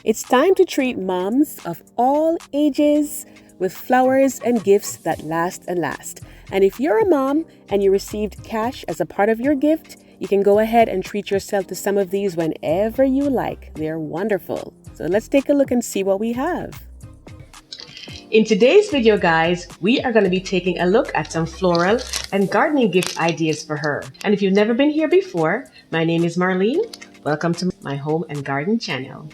It's time to treat moms of all ages with flowers and gifts that last and last. And if you're a mom and you received cash as a part of your gift, you can go ahead and treat yourself to some of these whenever you like. They're wonderful. So let's take a look and see what we have. In today's video, guys, we are going to be taking a look at some floral and gardening gift ideas for her. And if you've never been here before, my name is Marlene. Welcome to my home and garden channel.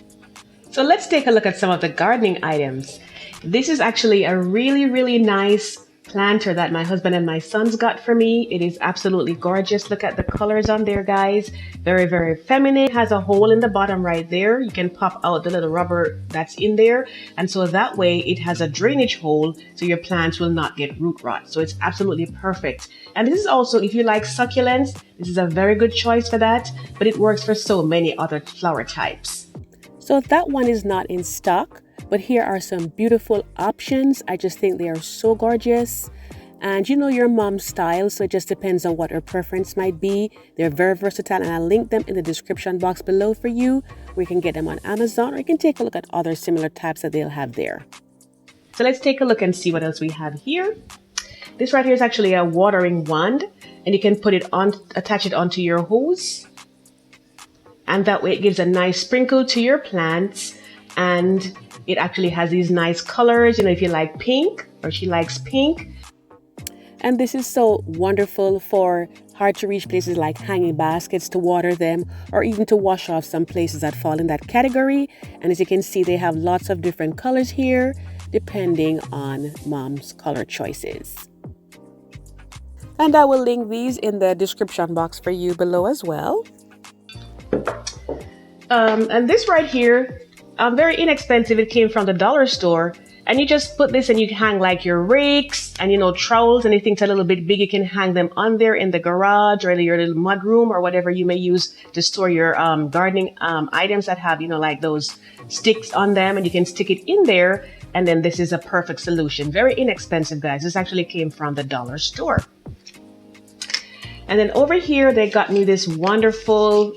So let's take a look at some of the gardening items. This is actually a really nice planter that my husband and my sons got for me. It is absolutely gorgeous. Look at the colors on there, guys. Very feminine. It has a hole in the bottom right there. You can pop out the little rubber that's in there, and so that way it has a drainage hole so your plants will not get root rot. So it's absolutely perfect. And this is also, if you like succulents, this is a very good choice for that, but it works for so many other flower types. So that one is not in stock, but here are some beautiful options. I just think they are so gorgeous. And you know your mom's style, so it just depends on what her preference might be. They're very versatile, and I'll link them in the description box below for you, where you can get them on Amazon, or you can take a look at other similar types that they'll have there. So let's take a look and see what else we have here. This right here is actually a watering wand, and you can put it on, attach it onto your hose. And that way it gives a nice sprinkle to your plants, and it actually has these nice colors, you know, if you like pink, or she likes pink. And this is so wonderful for hard to reach places like hanging baskets to water them, or even to wash off some places that fall in that category. And as you can see, they have lots of different colors here, depending on mom's color choices. And I will link these in the description box for you below as well. And this right here, very inexpensive. It came from the dollar store, and you just put this and you hang like your rakes and, you know, trowels. And if it's a little bit big, you can hang them on there in the garage or your little mud room or whatever you may use to store your gardening items that have, you know, like those sticks on them, and you can stick it in there. And then this is a perfect solution. Very inexpensive, guys. This actually came from the dollar store. And then over here, they got me this wonderful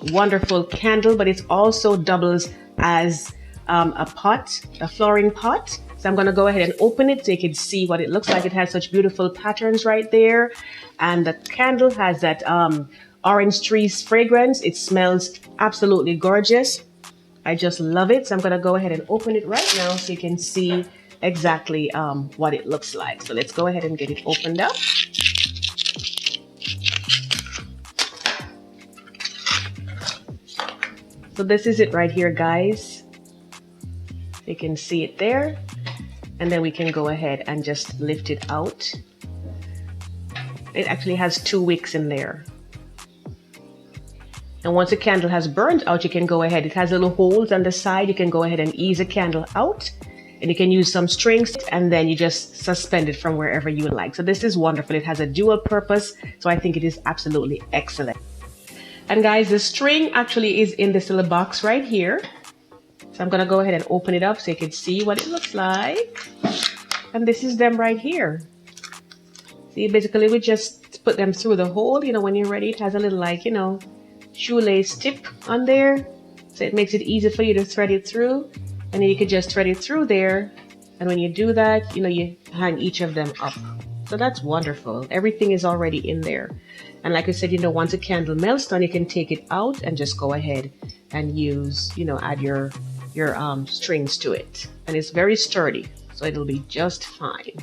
candle, but it also doubles as a pot, a flooring pot. So I'm going to go ahead and open it so you can see what it looks like. It has such beautiful patterns right there. And the candle has that orange trees fragrance. It smells absolutely gorgeous. I just love it. So I'm going to go ahead and open it right now so you can see exactly what it looks like. So let's go ahead and get it opened up. So this is it right here, guys. You can see it there. And then we can go ahead and just lift it out. It actually has 2 wicks in there. And once the candle has burned out, you can go ahead. It has little holes on the side. You can go ahead and ease the candle out. And you can use some strings, and then you just suspend it from wherever you like. So this is wonderful. It has a dual purpose. So I think it is absolutely excellent. And guys, the string actually is in this little box right here. So I'm going to go ahead and open it up so you can see what it looks like. And this is them right here. See, basically we just put them through the hole. You know, when you're ready, it has a little, like, you know, shoelace tip on there. So it makes it easy for you to thread it through. And then you can just thread it through there. And when you do that, you know, you hang each of them up. So that's wonderful. Everything is already in there. And like I said, you know, once a candle melts down, you can take it out and just go ahead and use, you know, add your strings to it. And it's very sturdy, so it'll be just fine.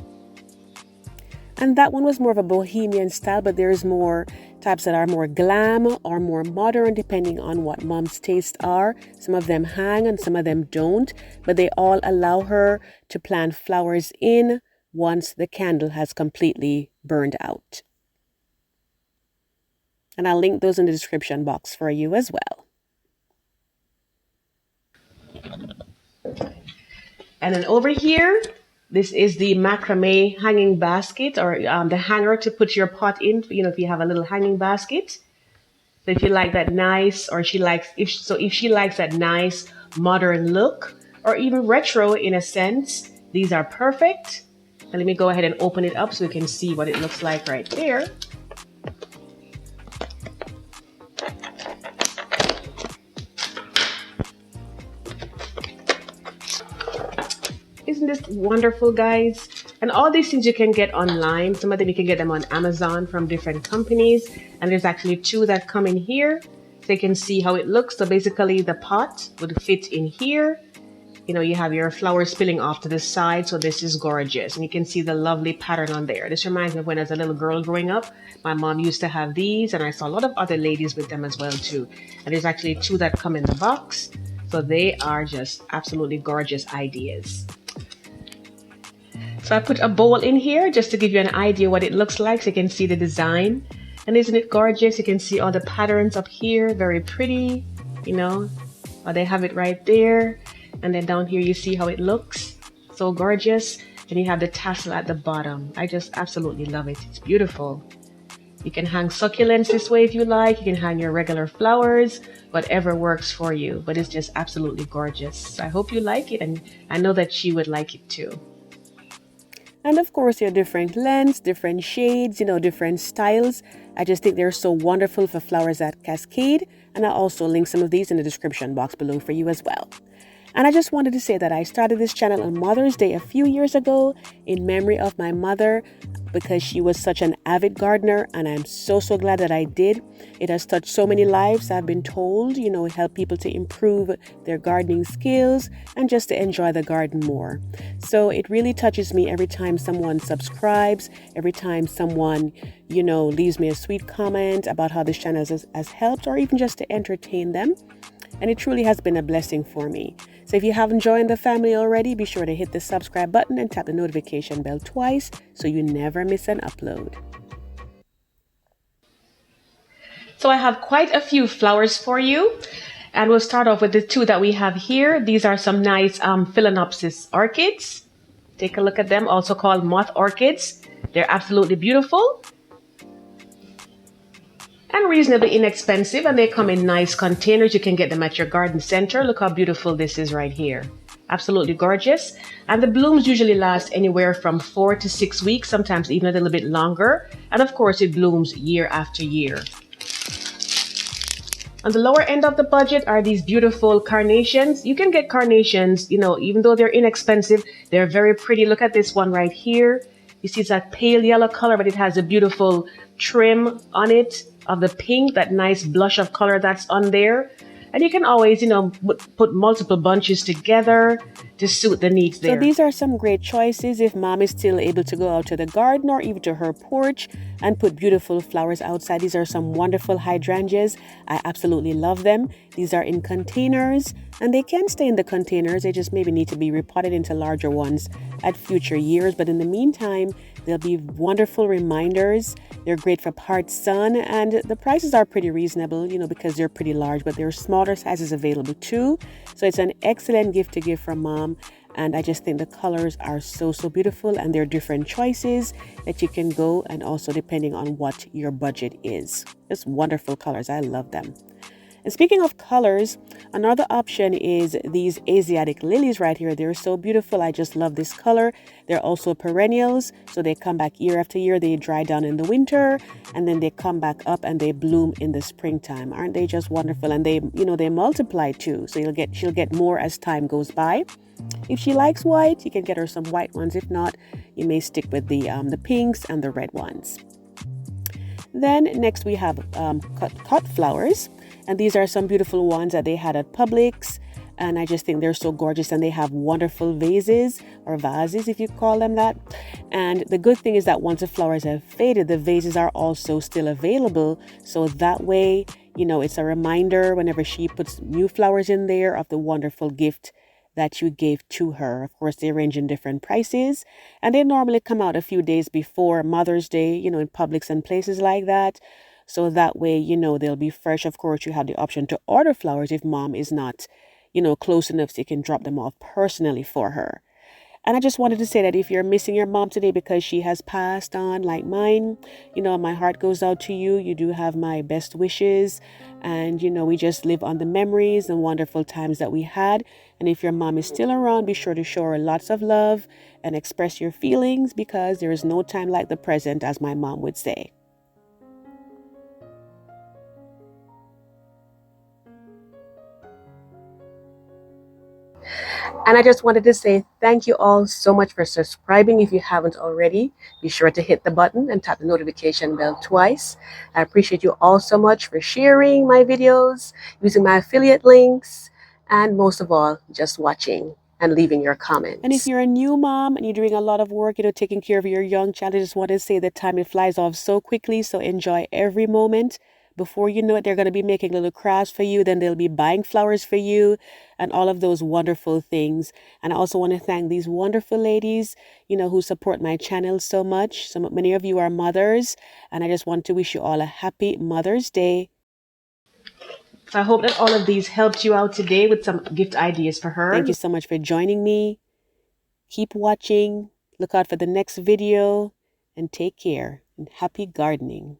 And that one was more of a bohemian style, but there's more types that are more glam or more modern, depending on what mom's tastes are. Some of them hang and some of them don't, but they all allow her to plant flowers in once the candle has completely burned out. And I'll link those in the description box for you as well. And then over here, this is the macrame hanging basket, or the hanger to put your pot in, you know, if you have a little hanging basket. So if you like that nice, or if she likes that nice modern look, or even retro in a sense, these are perfect. And let me go ahead and open it up so we can see what it looks like right there. Isn't this wonderful, guys? And all these things you can get online. Some of them you can get them on Amazon from different companies. And there's actually two that come in here. So you can see how it looks. So basically the pot would fit in here. You know, you have your flowers spilling off to the side. So this is gorgeous. And you can see the lovely pattern on there. This reminds me of when I was a little girl growing up. My mom used to have these, and I saw a lot of other ladies with them as well too. And there's actually two that come in the box. So they are just absolutely gorgeous ideas. So I put a bowl in here just to give you an idea what it looks like so you can see the design. And isn't it gorgeous? You can see all the patterns up here, very pretty, you know. They have it right there. And then down here you see how it looks. So gorgeous. And you have the tassel at the bottom. I just absolutely love it. It's beautiful. You can hang succulents this way if you like. You can hang your regular flowers, whatever works for you. But it's just absolutely gorgeous. So I hope you like it, and I know that she would like it too. And of course, there are different lengths, different shades, you know, different styles. I just think they're so wonderful for flowers that cascade. And I'll also link some of these in the description box below for you as well. And I just wanted to say that I started this channel on Mother's Day a few years ago in memory of my mother, because she was such an avid gardener, and I'm so glad that I did. It has touched so many lives, I've been told, you know, help people to improve their gardening skills and just to enjoy the garden more. So it really touches me every time someone subscribes, every time someone, you know, leaves me a sweet comment about how this channel has helped, or even just to entertain them. And it truly has been a blessing for me. So if you haven't joined the family already, be sure to hit the subscribe button and tap the notification bell twice so you never miss an upload. So I have quite a few flowers for you. And we'll start off with the two that we have here. These are some nice Phalaenopsis orchids. Take a look at them, also called moth orchids. They're absolutely beautiful and reasonably inexpensive, and they come in nice containers. You can get them at your garden center. Look how beautiful this is right here. Absolutely gorgeous. And the blooms usually last anywhere from 4 to 6 weeks, sometimes even a little bit longer. And of course, it blooms year after year. On the lower end of the budget are these beautiful carnations. You can get carnations, you know, even though they're inexpensive, they're very pretty. Look at this one right here. You see it's that pale yellow color, but it has a beautiful trim on it of the pink, that nice blush of color that's on there. And you can always, you know, put multiple bunches together to suit the needs there. So these are some great choices if mom is still able to go out to the garden or even to her porch and put beautiful flowers outside. These are some wonderful hydrangeas. I absolutely love them. These are in containers, and they can stay in the containers. They just maybe need to be repotted into larger ones at future years. But in the meantime, they'll be wonderful reminders. They're great for part sun, and the prices are pretty reasonable, you know, because they're pretty large, but there are smaller sizes available too. So it's an excellent gift to give from mom. And I just think the colors are so beautiful, and there are different choices that you can go, and also depending on what your budget is. It's wonderful colors. I love them. And speaking of colors, another option is these Asiatic lilies right here. They're so beautiful. I just love this color. They're also perennials, so they come back year after year. They dry down in the winter, and then they come back up and they bloom in the springtime. Aren't they just wonderful? And they, you know, they multiply too. So she'll get more as time goes by. If she likes white, you can get her some white ones. If not, you may stick with the pinks and the red ones. Then next we have cut flowers. And these are some beautiful ones that they had at Publix. And I just think they're so gorgeous, and they have wonderful vases, or vases if you call them that. And the good thing is that once the flowers have faded, the vases are also still available. So that way, you know, it's a reminder whenever she puts new flowers in there of the wonderful gift that you gave to her. Of course, they range in different prices, and they normally come out a few days before Mother's Day, you know, in Publix and places like that. So that way, you know, they'll be fresh. Of course, you have the option to order flowers if mom is not, you know, close enough so you can drop them off personally for her. And I just wanted to say that if you're missing your mom today because she has passed on like mine, you know, my heart goes out to you. You do have my best wishes. And, you know, we just live on the memories and wonderful times that we had. And if your mom is still around, be sure to show her lots of love and express your feelings, because there is no time like the present, as my mom would say. And I just wanted to say thank you all so much for subscribing. If you haven't already, be sure to hit the button and tap the notification bell twice. I appreciate you all so much for sharing my videos, using my affiliate links, and most of all, just watching and leaving your comments. And if you're a new mom and you're doing a lot of work, taking care of your young child, I just want to say that time it flies off so quickly. So enjoy every moment. Before you know it, they're going to be making little crafts for you. Then they'll be buying flowers for you and all of those wonderful things. And I also want to thank these wonderful ladies, who support my channel so much. Many of you are mothers, and I just want to wish you all a happy Mother's Day. So I hope that all of these helped you out today with some gift ideas for her. Thank you so much for joining me. Keep watching. Look out for the next video and take care and happy gardening.